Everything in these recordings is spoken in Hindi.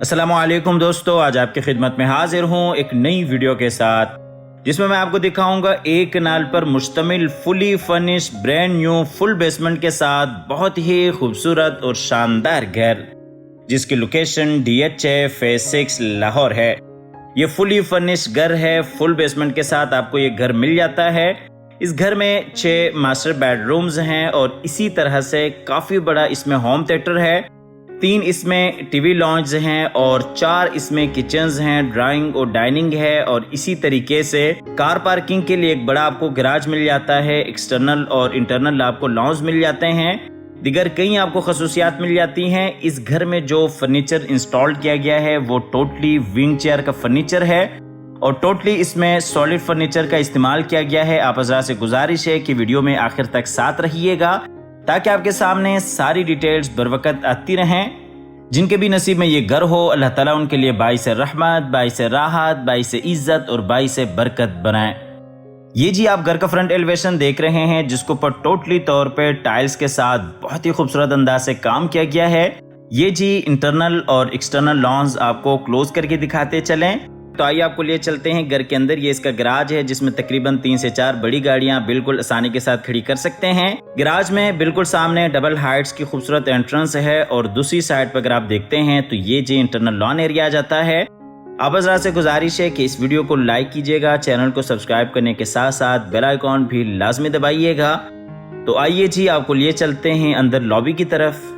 अस्सलामुअलैकुम दोस्तों, आज आपकी खिदमत में हाजिर हूँ एक नई वीडियो के साथ जिसमें मैं आपको दिखाऊंगा एक कनाल पर मुश्तमिल fully furnished brand new full basement के साथ बहुत ही खूबसूरत और शानदार घर जिसकी लोकेशन DHA फेज 6 लाहौर है। ये फुली फर्निश्ड घर है। फुल बेसमेंट के साथ आपको ये घर मिल जाता है। इस घर में 6 मास्टर बेडरूम्स हैं और इसी तरह से काफ़ी बड़ा इसमें होम थिएटर है। 3 इसमें टीवी लॉन्ज हैं और 4 इसमें किचन्स हैं, ड्राइंग और डाइनिंग है और इसी तरीके से कार पार्किंग के लिए एक बड़ा आपको गैराज मिल जाता है। एक्सटर्नल और इंटरनल आपको लॉन्ज मिल जाते हैं। दिगर कई आपको खसूसियात मिल जाती हैं। इस घर में जो फर्नीचर इंस्टॉल किया गया है वो टोटली विंग चेयर का फर्नीचर है और टोटली इसमें सॉलिड फर्नीचर का इस्तेमाल किया गया है। आप हज़रात से गुजारिश है कि वीडियो में आखिर तक साथ रहिएगा ताकि आपके सामने सारी डिटेल्स बरवकत आती रहें। जिनके भी नसीब में ये घर हो, अल्लाह ताला उनके लिए बाइस रहमत, बाइस राहत, बाइस इज्जत और बाइस बरकत बनाए। ये जी आप घर का फ्रंट एलिवेशन देख रहे हैं जिसको पर टोटली तौर पे टाइल्स के साथ बहुत ही खूबसूरत अंदाज से काम किया गया है। ये जी इंटरनल और एक्सटर्नल लॉन्स आपको क्लोज करके दिखाते चलें। तो आइए आपको लिए चलते हैं घर के अंदर। ये इसका गैराज है जिसमें तकरीबन 3 से 4 बड़ी गाड़ियां बिल्कुल आसानी के साथ खड़ी कर सकते हैं। गैराज में बिल्कुल सामने डबल हाइट्स की खूबसूरत एंट्रेंस है और दूसरी साइड पर अगर आप देखते हैं तो ये जी इंटरनल लॉन एरिया आ जाता है। आप हज़रात से गुजारिश है कि इस वीडियो को लाइक कीजिएगा, चैनल को सब्सक्राइब करने के साथ साथ बेल आइकॉन भी लाजमी दबाइएगा। तो आइए जी आपको लिए चलते हैं अंदर लॉबी की तरफ।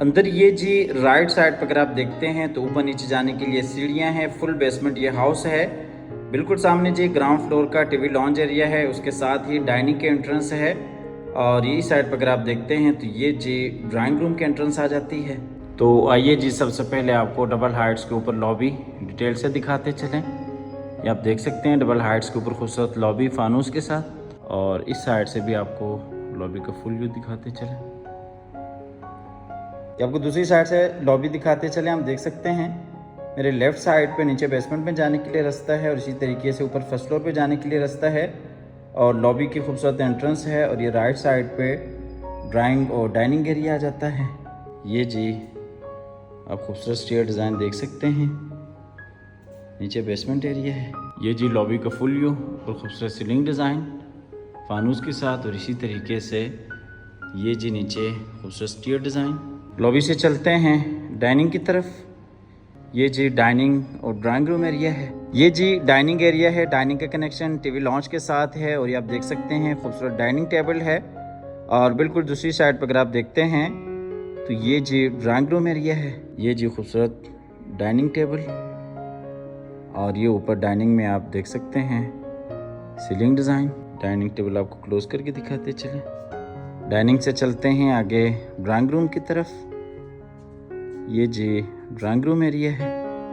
अंदर ये जी राइट साइड पर अगर आप देखते हैं तो ऊपर नीचे जाने के लिए सीढ़ियां हैं। फुल बेसमेंट ये हाउस है। बिल्कुल सामने जी ग्राउंड फ्लोर का टीवी लॉन्ज एरिया है, उसके साथ ही डाइनिंग के एंट्रेंस है और ये साइड पर अगर आप देखते हैं तो ये जी ड्राइंग रूम के एंट्रेंस आ जाती है। तो आइए जी सबसे पहले आपको डबल हाइट्स के ऊपर लॉबी डिटेल से दिखाते चलें। ये आप देख सकते हैं डबल हाइट्स के ऊपर खूबसूरत लॉबी फानूस के साथ और इस साइड से भी आपको लॉबी का फुल व्यू दिखाते चलें। आपको दूसरी साइड से लॉबी दिखाते चले। हम देख सकते हैं मेरे लेफ्ट साइड पे नीचे बेसमेंट में जाने के लिए रास्ता है और इसी तरीके से ऊपर फर्स्ट फ्लोर पे जाने के लिए रास्ता है और लॉबी की खूबसूरत एंट्रेंस है और ये राइट साइड पे ड्राइंग और डाइनिंग एरिया आ जाता है। ये जी आप खूबसूरत स्टेयर डिज़ाइन देख सकते हैं। नीचे बेसमेंट एरिया है। ये जी लॉबी का फुल व्यू और खूबसूरत सीलिंग डिज़ाइन फानूस के साथ और इसी तरीके से ये जी नीचे खूबसूरत स्टेयर डिज़ाइन। लॉबी से चलते हैं डाइनिंग की तरफ। ये जी डाइनिंग और ड्राइंग रूम एरिया है। ये जी डाइनिंग एरिया है। डाइनिंग का कनेक्शन टीवी लॉन्च के साथ है और ये आप देख सकते हैं खूबसूरत डाइनिंग टेबल है और बिल्कुल दूसरी साइड पर अगर आप देखते हैं तो ये जी ड्राइंग रूम एरिया है। ये जी खूबसूरत डाइनिंग टेबल और ये ऊपर डाइनिंग में आप देख सकते हैं सीलिंग डिज़ाइन। डाइनिंग टेबल आपको क्लोज करके दिखाते चलें। डाइनिंग से चलते हैं आगे ड्राइंग रूम की तरफ। ये जी ड्राइंग रूम एरिया है।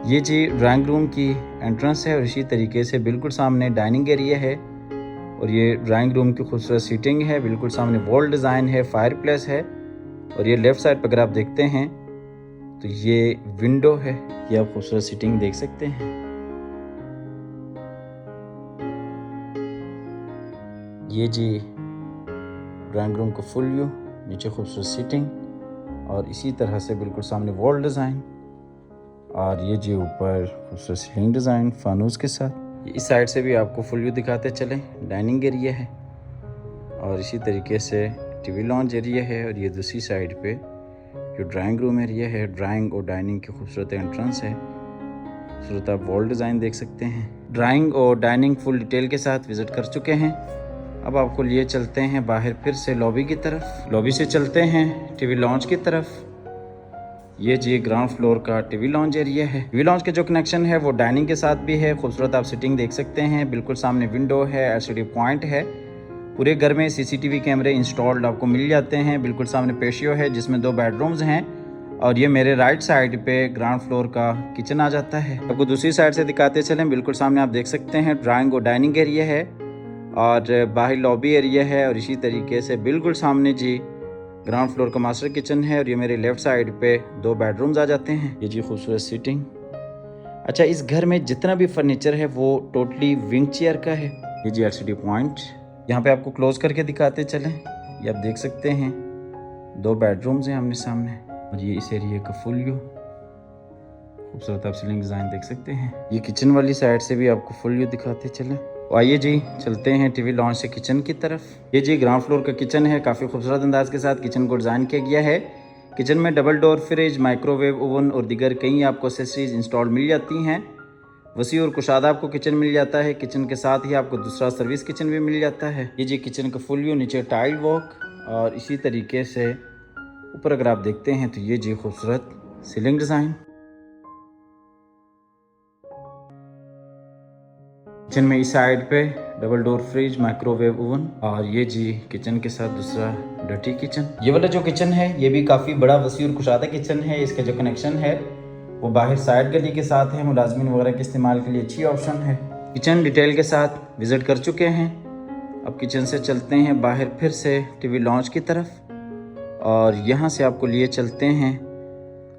ये जी ड्राइंग रूम की एंट्रेंस है और इसी तरीके से बिल्कुल सामने डाइनिंग एरिया है और ये ड्राइंग रूम की खूबसूरत सीटिंग है। बिल्कुल सामने वॉल डिज़ाइन है, फायर प्लेस है और ये लेफ़्ट साइड पर अगर आप देखते हैं तो ये विंडो है। ये आप खूबसूरत सीटिंग देख सकते हैं। ये जी ड्राइंग रूम का फुल व्यू, नीचे खूबसूरत सीटिंग और इसी तरह से बिल्कुल सामने वॉल डिज़ाइन और ये जी ऊपर खूबसूरत सीलिंग डिज़ाइन फानूस के साथ। इस साइड से भी आपको फुल व्यू दिखाते चलें। डाइनिंग एरिया है और इसी तरीके से टीवी लॉन्ज एरिया है और ये दूसरी साइड पे जो ड्राइंग रूम एरिया है। ड्राइंग और डाइनिंग की खूबसूरत एंट्रेंस है। खूबसूरत आप वॉल डिज़ाइन देख सकते हैं। ड्राइंग और डाइनिंग फुल डिटेल के साथ विज़िट कर चुके हैं। अब आपको लिए चलते हैं बाहर फिर से लॉबी की तरफ। लॉबी से चलते हैं टीवी लॉन्च की तरफ। ये जी ग्राउंड फ्लोर का टीवी लॉन्च एरिया है। टीवी लॉन्च के जो कनेक्शन है वो डाइनिंग के साथ भी है। खूबसूरत आप सिटिंग देख सकते हैं। बिल्कुल सामने विंडो है, LCD पॉइंट है। पूरे घर में CCTV कैमरे इंस्टॉल्ड आपको मिल जाते हैं। बिल्कुल सामने पेशियो है जिसमें 2 बेडरूम्स हैं और ये मेरे राइट साइड पे ग्राउंड फ्लोर का किचन आ जाता है। आपको दूसरी साइड से दिखाते चलें। बिल्कुल सामने आप देख सकते हैं ड्राइंग और डाइनिंग एरिया है और बाहर लॉबी एरिया है और इसी तरीके से बिल्कुल सामने जी ग्राउंड फ्लोर का मास्टर किचन है और ये मेरे लेफ़्ट साइड पे 2 बेडरूम्स आ जाते हैं। ये जी खूबसूरत सीटिंग। अच्छा, इस घर में जितना भी फर्नीचर है वो टोटली विंग चेयर का है। ये जी LCD पॉइंट यहाँ पे आपको क्लोज करके दिखाते चलें। ये आप देख सकते हैं 2 बेडरूम्स हैं आमने सामने और ये इस एरिया का फुल व्यू। खूबसूरत आप सीलिंग डिज़ाइन देख सकते हैं। ये किचन वाली साइड से भी आपको फुल व्यू दिखाते चलें। आइए जी चलते हैं टीवी लॉन्च से किचन की तरफ। ये जी ग्राउंड फ्लोर का किचन है। काफ़ी खूबसूरत अंदाज के साथ किचन को डिज़ाइन किया गया है। किचन में double door fridge, microwave oven और दीगर कई आपको एक्सेसरीज इंस्टॉल मिल जाती हैं। वसी और कुशादा आपको किचन मिल जाता है। किचन के साथ ही आपको दूसरा सर्विस किचन भी मिल जाता है। ये जी किचन का फुल व्यू, नीचे टाइल वॉक और इसी तरीके से ऊपर अगर आप देखते हैं तो ये जी खूबसूरत सीलिंग डिज़ाइन। किचन में इस साइड पे double door fridge, microwave oven और ये जी किचन के साथ दूसरा डर्टी किचन। ये वाला जो किचन है ये भी काफ़ी बड़ा, वसी और कुशादा किचन है। इसका जो कनेक्शन है वो बाहर साइड गली के साथ है। मुलाजमीन वगैरह के इस्तेमाल के लिए अच्छी ऑप्शन है। किचन डिटेल के साथ विजिट कर चुके हैं। अब किचन से चलते हैं बाहर फिर से टीवी लॉन्च की तरफ और यहाँ से आपको लिए चलते हैं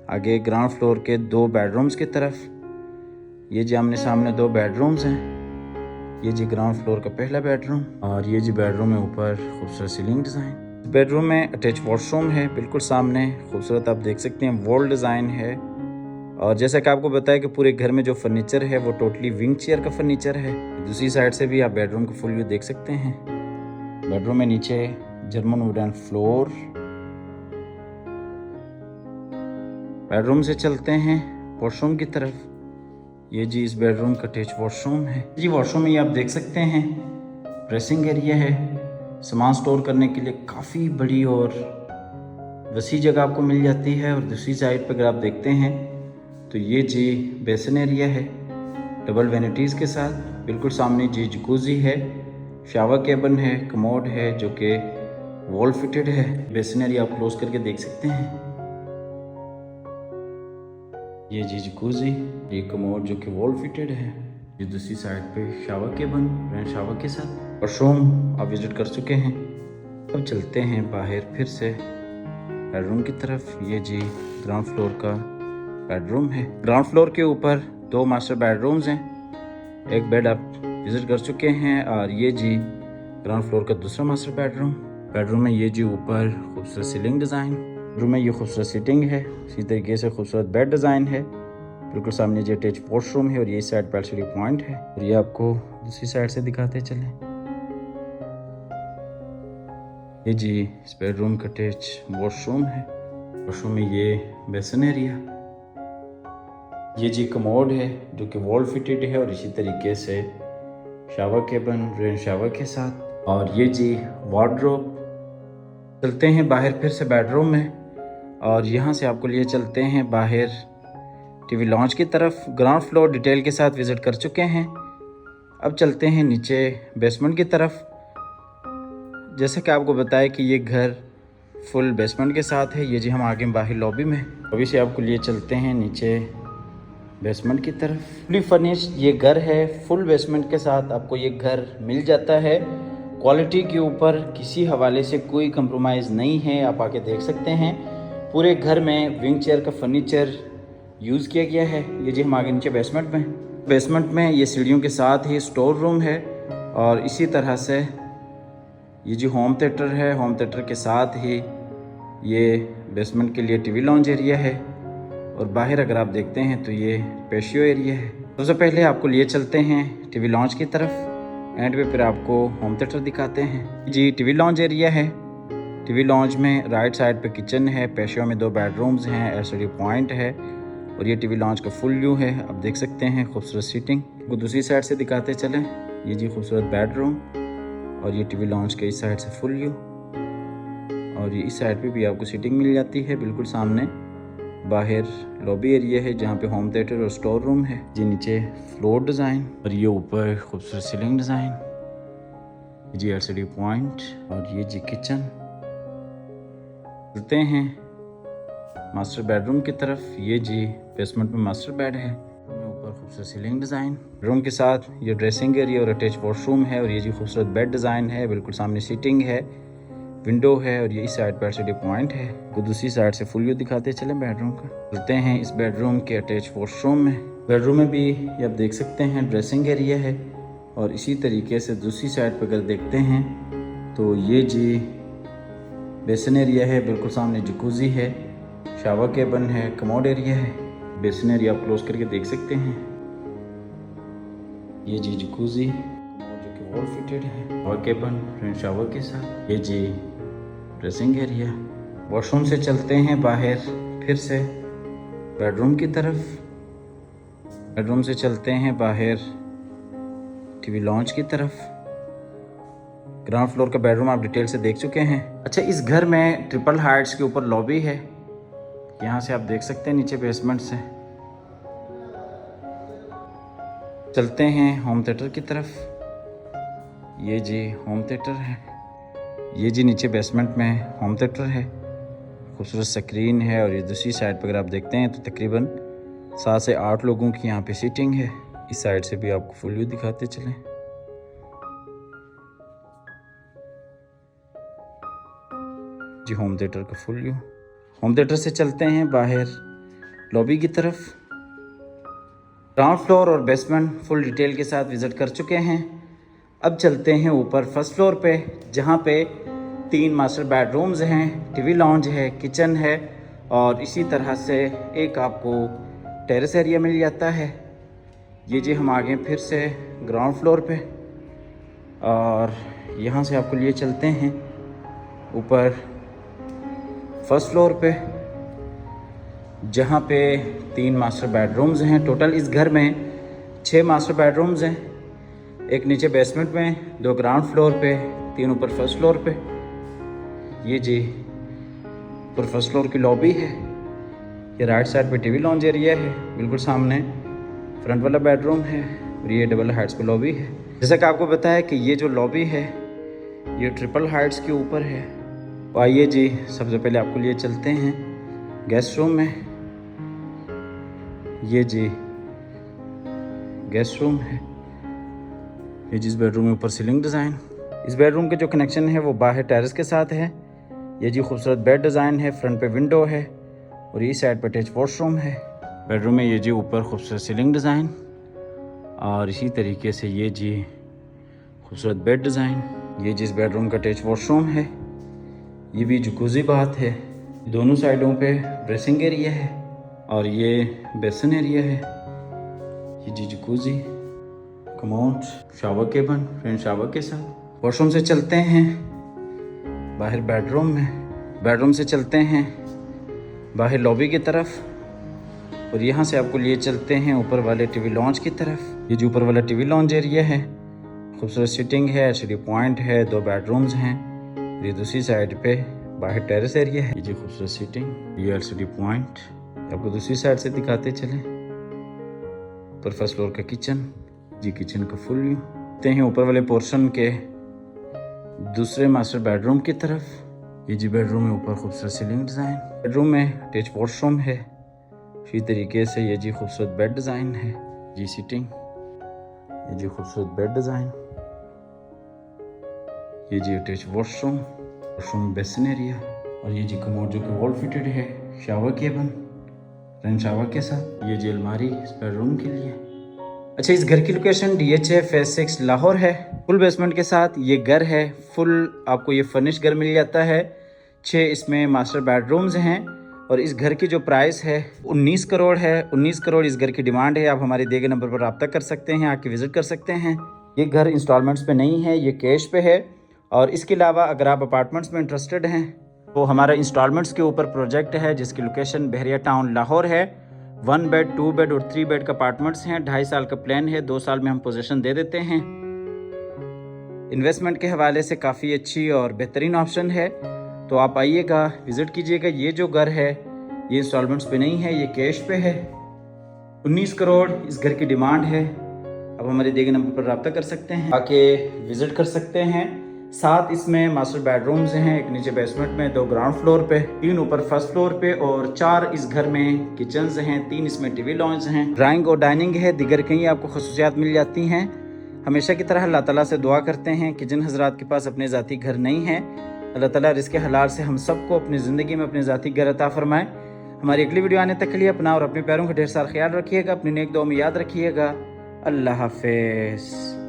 आगे ग्राउंड फ्लोर के 2 बेडरूम्स की तरफ। ये जी आमने सामने 2 बेडरूम्स हैं। ये जी ग्राउंड फ्लोर का पहला बेडरूम और ये जी बेडरूम है ऊपर खूबसूरत सीलिंग डिज़ाइन। बेडरूम में अटैच वॉशरूम है, बिल्कुल सामने खूबसूरत आप देख सकते हैं वॉल डिज़ाइन है। और जैसा कि आपको बताया कि पूरे घर में जो फर्नीचर है वो टोटली विंग चेयर का फर्नीचर है। दूसरी साइड से भी आप बेडरूम का फुल व्यू देख सकते हैं। बेडरूम में नीचे जर्मन वुडन फ्लोर। बेडरूम से चलते हैं वॉशरूम की तरफ। ये जी इस बेडरूम का अटैच वॉशरूम है। जी वॉशरूम में ये आप देख सकते हैं ड्रेसिंग एरिया है। सामान स्टोर करने के लिए काफ़ी बड़ी और वसी जगह आपको मिल जाती है। और दूसरी साइड पर अगर आप देखते हैं तो ये जी बेसिन एरिया है डबल वैनिटीज़ के साथ। बिल्कुल सामने जी जकूज़ी है, शावर केबिन है, कमोड है जो कि वॉल फिटेड है। बेसिन एरिया आप क्लोज करके देख सकते हैं। ये जी जकूज़ी, ये कमोड जो कि वॉल फिटेड है। ये दूसरी साइड पे शावर केबिन, रेन शावर के साथ। वॉशरूम आप विजिट कर चुके हैं। अब चलते हैं बाहर फिर से बेडरूम की तरफ। ये जी ग्राउंड फ्लोर का बेडरूम है। ग्राउंड फ्लोर के ऊपर 2 मास्टर बेडरूम्स हैं। एक बेड आप विजिट कर चुके हैं और ये जी ग्राउंड फ्लोर का दूसरा मास्टर बेडरूम। बेडरूम में ये जी ऊपर खूबसूरत सीलिंग डिज़ाइन। बेडरूम में ये खूबसूरत सीटिंग है, इसी तरीके से खूबसूरत बेड डिज़ाइन है। बिल्कुल सामने जो अटैच वॉशरूम है और ये साइड पर एलसीडी पॉइंट है। और ये आपको दूसरी साइड से दिखाते चलें। ये जी इस बेडरूम का अटैच वॉशरूम है। वॉशरूम में ये बेसिन एरिया। ये जी कमोड है जो कि वॉल फिटेड है और इसी तरीके से शावर केबिन, रेन शावर के साथ। और ये जी वार्डरोब। चलते हैं बाहर फिर से बेडरूम में और यहाँ से आपको लिए चलते हैं बाहर टीवी लॉन्च की तरफ। ग्राउंड फ्लोर डिटेल के साथ विजिट कर चुके हैं। अब चलते हैं नीचे बेसमेंट की तरफ। जैसा कि आपको बताया कि ये घर फुल बेसमेंट के साथ है। ये जी हम आगे बाहर लॉबी में, अभी से आपको लिए चलते हैं नीचे बेसमेंट की तरफ। फुली फर्निश्ड ये घर है, फुल बेसमेंट के साथ आपको ये घर मिल जाता है। क्वालिटी के ऊपर किसी हवाले से कोई कंप्रोमाइज़ नहीं है, आप आके देख सकते हैं। पूरे घर में विंग चेयर का फर्नीचर यूज़ किया गया है। ये जी हम आगे नीचे बेसमेंट में ये सीढ़ियों के साथ ही स्टोर रूम है। और इसी तरह से ये जी होम थिएटर है। होम थिएटर के साथ ही ये बेसमेंट के लिए टीवी लॉन्च एरिया है। और बाहर अगर आप देखते हैं तो ये पेशियो एरिया है। सबसे पहले आपको लिए चलते हैं टीवी लॉन्च की तरफ। एंड पे फिर आपको होम थिएटर दिखाते हैं। जी टीवी लॉन्च एरिया है। टीवी लॉन्च में राइट साइड पे किचन है, पेशियो में 2 बेडरूम्स हैं, एलसीडी पॉइंट है और ये टीवी लॉन्च का फुल व्यू है। आप देख सकते हैं खूबसूरत सीटिंग को दूसरी साइड से दिखाते चलें। ये जी खूबसूरत बेडरूम और ये टीवी लॉन्च के इस साइड से फुल व्यू। और ये इस साइड पे भी आपको सीटिंग मिल जाती है। बिल्कुल सामने बाहर लॉबी एरिया है जहाँ पे होम थिएटर और स्टोर रूम है। जी नीचे फ्लोर डिज़ाइन और ये ऊपर खूबसूरत सीलिंग डिज़ाइन। जी एलसीडी पॉइंट और ये जी किचन। चलते हैं मास्टर बेडरूम की तरफ। ये जी बेसमेंट में मास्टर बेड है, ऊपर खूबसूरत सीलिंग डिज़ाइन। रूम के साथ ये ड्रेसिंग एरिया और अटैच वॉशरूम है। और ये जी खूबसूरत बेड डिज़ाइन है। बिल्कुल सामने सीटिंग है, विंडो है और ये इस साइड पर एलसीडी पॉइंट है। तो दूसरी साइड से फुल व्यू दिखाते चले बेडरूम का। चलते हैं इस बेडरूम के अटैच वॉशरूम में। बेडरूम में भी ये आप देख सकते हैं ड्रेसिंग एरिया है। और इसी तरीके से दूसरी साइड पर अगर देखते हैं तो ये जी बेसिन एरिया है। बिल्कुल सामने जकूज़ी है, शावर केबिन है, कमोड एरिया है। बेसिन एरिया आप क्लोज करके देख सकते हैं। ये जी जकूजी जो कि वॉल फिटेड है और केबन फ्रंट शावर के साथ। ये जी ड्रेसिंग एरिया। वॉशरूम से चलते हैं बाहर फिर से बेडरूम की तरफ। बेडरूम से चलते हैं बाहर टीवी लॉन्च की तरफ। ग्राउंड फ्लोर का बेडरूम आप डिटेल से देख चुके हैं। अच्छा, इस घर में ट्रिपल हाइट्स के ऊपर लॉबी है, यहाँ से आप देख सकते हैं नीचे बेसमेंट से। चलते हैं होम थिएटर की तरफ। ये जी होम थिएटर है। ये जी नीचे बेसमेंट में होम थिएटर है, खूबसूरत स्क्रीन है। और ये दूसरी साइड पर अगर आप देखते हैं तो तकरीबन 7 से 8 लोगों की यहाँ पे सीटिंग है। इस साइड से भी आपको फुल व्यू दिखाते चलें। जी होम थिएटर का फुल व्यू। होम थिएटर से चलते हैं बाहर लॉबी की तरफ। ग्राउंड फ्लोर और बेसमेंट फुल डिटेल के साथ विज़िट कर चुके हैं। अब चलते हैं ऊपर फर्स्ट फ्लोर पे, जहाँ पे 3 मास्टर बेडरूम्स हैं, टीवी लॉन्ज है, किचन है और इसी तरह से एक आपको टेरेस एरिया मिल जाता है। ये जी हम आ गए फिर से ग्राउंड फ्लोर पे और यहाँ से आपको लिए चलते हैं ऊपर फर्स्ट फ्लोर पे, जहाँ पे 3 मास्टर बेडरूम्स हैं। टोटल इस घर में 6 मास्टर बेडरूम्स हैं, एक नीचे बेसमेंट में, 2 ग्राउंड फ्लोर पे, 3 ऊपर फर्स्ट फ्लोर पे। ये जी ऊपर फर्स्ट फ्लोर की लॉबी है। ये राइट साइड पे टीवी लॉन्ज एरिया है, बिल्कुल सामने फ्रंट वाला बेडरूम है और ये डबल हाइट्स पे लॉबी है। जैसा कि आपको बताया कि ये जो लॉबी है ये ट्रिपल हाइट्स के ऊपर है। तो आइए जी सबसे पहले आपको लिए चलते हैं गेस्ट रूम में। ये जी गेस्ट रूम है। ये जिस बेडरूम में ऊपर सीलिंग डिज़ाइन। इस बेडरूम के जो कनेक्शन है वो बाहर टेरेस के साथ है। ये जी खूबसूरत बेड डिज़ाइन है, फ्रंट पे विंडो है और ये साइड पे अटैच वॉशरूम है। बेडरूम में ये जी ऊपर खूबसूरत सीलिंग डिज़ाइन और इसी तरीके से ये जी खूबसूरत बेड डिज़ाइन। ये जिस बेडरूम का अटैच वॉशरूम है, ये भी जकूज़ी बाथ है। दोनों साइडों पे ड्रेसिंग एरिया है और ये बेसिन एरिया है। ये जी jacuzzi, commode, shower cabin, front shower के साथ। वॉशरूम से चलते हैं बाहर बेडरूम में। बेडरूम से चलते हैं बाहर लॉबी की तरफ और यहाँ से आपको लिए चलते हैं ऊपर वाले टीवी लॉन्च की तरफ। ये जो ऊपर वाला टीवी लॉन्च एरिया है, खूबसूरत सिटिंग है, एलसीडी पॉइंट है, 2 बेडरूम्स हैं। ये दूसरी साइड पे बाहर टेरेस एरिया है। ये जो खूबसूरत सिटिंग, ये एलसीडी पॉइंट आपको दूसरी साइड से दिखाते चलें। ऊपर फर्स्ट फ्लोर का किचन, जी किचन का फुल व्यू। आते हैं ऊपर वाले पोर्शन के दूसरे मास्टर बेडरूम की तरफ। ये जी बेडरूम में ऊपर खूबसूरत सीलिंग डिज़ाइन। बेडरूम में अटैच वॉशरूम है। इसी तरीके से ये जी खूबसूरत बेड डिज़ाइन है, जी सीटिंग। ये जी खूबसूरत बेड डिज़ाइन। ये जी attach washroom, washroom basin area और ये जी कमोड जो कि वॉल फिटेड है, शावर केबन, रन शावर के साथ। ये जी अलमारी इस बेडरूम के लिए। अच्छा, इस घर की लोकेशन DHA फेज 6 लाहौर है। फुल बेसमेंट के साथ ये घर है। फुल आपको ये फर्निश घर मिल जाता है। 6 इसमें मास्टर बेडरूम्स हैं और इस घर की जो प्राइस है 19 करोड़ है। 19 करोड़ इस घर की डिमांड है। आप हमारे दिए गए नंबर पर रब्ता कर सकते हैं, आके विज़िट कर सकते हैं। ये घर इंस्टॉलमेंट्स पे नहीं है, ये कैश पे है। और इसके अलावा अगर आप अपार्टमेंट्स में इंटरेस्टेड हैं तो हमारा इंस्टॉलमेंट्स के ऊपर प्रोजेक्ट है जिसकी लोकेशन बहरिया टाउन लाहौर है। 1 बेड, 2 बेड और 3 बेड का अपार्टमेंट्स हैं। 2.5 साल का प्लान है, 2 साल में हम पोजीशन दे देते हैं। इन्वेस्टमेंट के हवाले से काफ़ी अच्छी और बेहतरीन ऑप्शन है, तो आप आइएगा, विज़िट कीजिएगा। ये जो घर है ये इंस्टॉलमेंट्स पे नहीं है, ये कैश पे है। 19 करोड़ इस घर की डिमांड है। आप हमारे दिए गए नंबर पर रब्ता कर सकते हैं, आके विज़िट कर सकते हैं। 7 इसमें मास्टर बेडरूम्स हैं, एक नीचे बेसमेंट में, 2 ग्राउंड फ्लोर पे, 3 ऊपर फर्स्ट फ्लोर पे और 4 इस घर में किचन्स हैं, 3 इसमें टीवी लॉन्ज हैं, ड्राइंग और डाइनिंग है। दिगर कहीं आपको खसूसियात मिल जाती हैं। हमेशा की तरह अल्लाह ताला से दुआ करते हैं कि जिन हजरात के पास अपने ज़ाती घर नहीं है, अल्लाह ताला रिज़्क़ हलाल से हम सबको अपनी ज़िंदगी में अपने ज़ाती घर अता फरमाए। हमारी अगली वीडियो आने तक के लिए अपना और अपने प्यारों का ढेर सारा ख्याल रखिएगा। अपनी नेक दुआ में याद रखिएगा। अल्लाह हाफ़िज़।